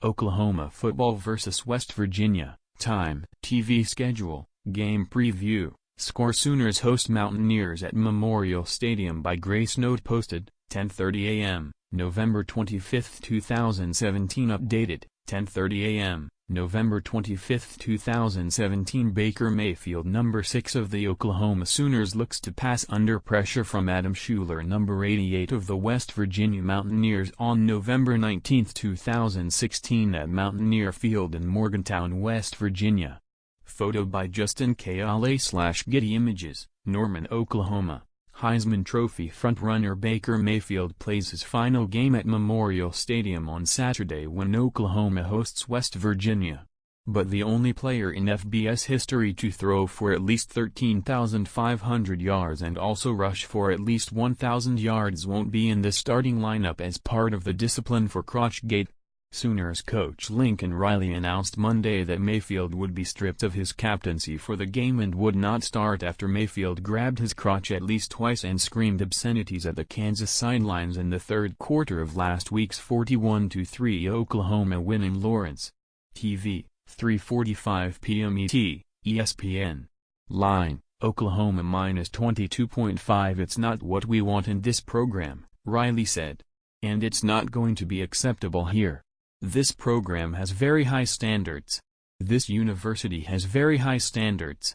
Oklahoma football vs. West Virginia, time, TV schedule, game preview, score. Sooners host Mountaineers at Memorial Stadium by Gracenote. Posted, 10:30 a.m., November 25, 2017. Updated, 10:30 a.m., November 25, 2017. Baker Mayfield, number 6 of the Oklahoma Sooners, looks to pass under pressure from Adam Shuler, number 88 of the West Virginia Mountaineers, on November 19, 2016 at Mountaineer Field in Morgantown, West Virginia. Photo by Justin Kale/Getty Images, Norman, Oklahoma. Heisman Trophy frontrunner Baker Mayfield plays his final game at Memorial Stadium on Saturday when Oklahoma hosts West Virginia. But the only player in FBS history to throw for at least 13,500 yards and also rush for at least 1,000 yards won't be in the starting lineup as part of the discipline for Crotchgate. Sooners coach Lincoln Riley announced Monday that Mayfield would be stripped of his captaincy for the game and would not start after Mayfield grabbed his crotch at least twice and screamed obscenities at the Kansas sidelines in the third quarter of last week's 41-3 Oklahoma win in Lawrence. TV, 3:45 p.m. ET, ESPN. Line, Oklahoma -22.5. It's not what we want in this program, Riley said. And it's not going to be acceptable here. This program has very high standards. This university has very high standards.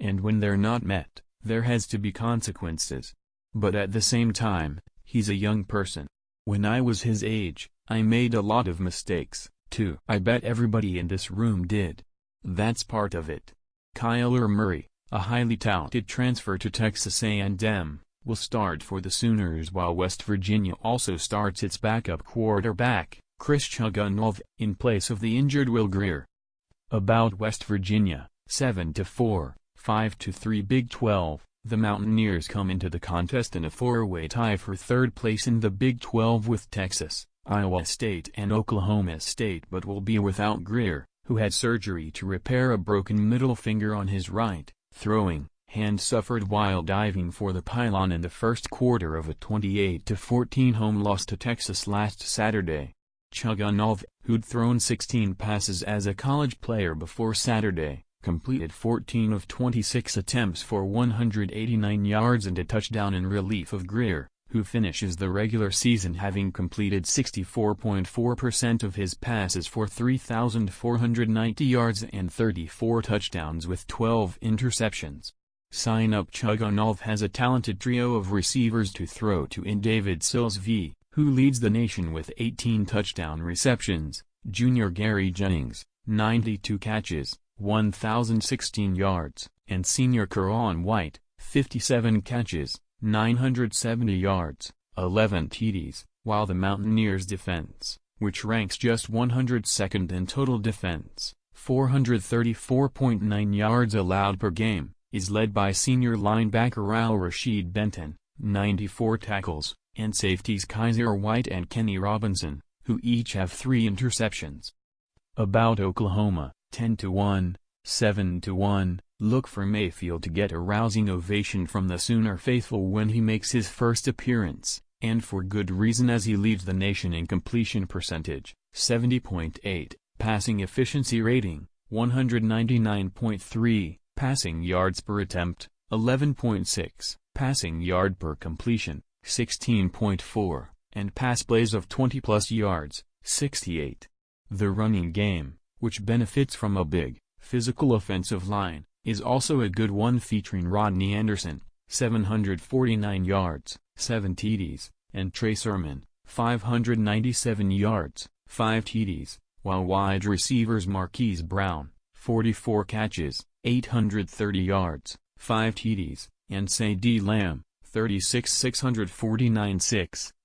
And when they're not met, there has to be consequences. But at the same time, he's a young person. When I was his age, I made a lot of mistakes, too. I bet everybody in this room did. That's part of it. Kyler Murray, a highly talented transfer to Texas A&M, will start for the Sooners while West Virginia also starts its backup quarterback, Chris Chugunov, in place of the injured Will Grier. About West Virginia, 7-4, 5-3 Big 12, the Mountaineers come into the contest in a four-way tie for third place in the Big 12 with Texas, Iowa State and Oklahoma State, but will be without Grier, who had surgery to repair a broken middle finger on his right, throwing hand suffered while diving for the pylon in the first quarter of a 28-14 home loss to Texas last Saturday. Chugunov, who'd thrown 16 passes as a college player before Saturday, completed 14 of 26 attempts for 189 yards and a touchdown in relief of Grier, who finishes the regular season having completed 64.4% of his passes for 3,490 yards and 34 touchdowns with 12 interceptions. Sign up. Chugunov has a talented trio of receivers to throw to in David Sills v., who leads the nation with 18 touchdown receptions, junior Gary Jennings, 92 catches, 1,016 yards, and senior Karan White, 57 catches, 970 yards, 11 TDs, while the Mountaineers' defense, which ranks just 102nd in total defense, 434.9 yards allowed per game, is led by senior linebacker Al-Rashid Benton, 94 tackles, and safeties Kaiser White and Kenny Robinson, who each have 3 interceptions. About Oklahoma, 10-1, 7-1, look for Mayfield to get a rousing ovation from the Sooner faithful when he makes his first appearance, and for good reason, as he leads the nation in completion percentage, 70.8, passing efficiency rating, 199.3, passing yards per attempt, 11.6, passing yard per completion, 16.4, and pass plays of 20-plus yards, 68. The running game, which benefits from a big, physical offensive line, is also a good one, featuring Rodney Anderson, 749 yards, 7 TDs, and Trey Sermon, 597 yards, 5 TDs, while wide receivers Marquise Brown, 44 catches, 830 yards, 5 TDs, and CeeDee Lamb, 649,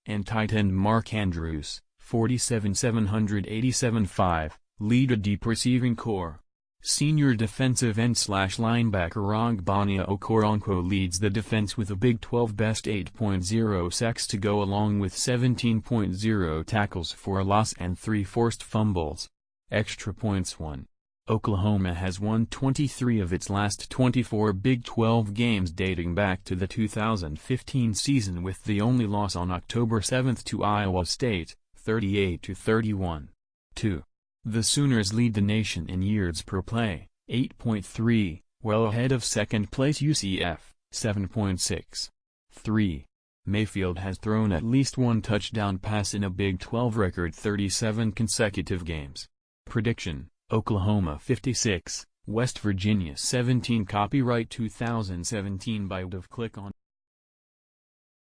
and tight end Mark Andrews, 787, lead a deep receiving core. Senior defensive end/linebacker Ogbonnia Okoronkwo leads the defense with a Big 12 best 8.0 sacks to go along with 17.0 tackles for a loss and 3 forced fumbles. Extra points won. Oklahoma has won 23 of its last 24 Big 12 games dating back to the 2015 season, with the only loss on October 7 to Iowa State, 38-31. 2. The Sooners lead the nation in yards per play, 8.3, well ahead of second-place UCF, 7.6. 3. Mayfield has thrown at least one touchdown pass in a Big 12 record 37 consecutive games. Prediction: Oklahoma 56, West Virginia 17. Copyright 2017 by Click on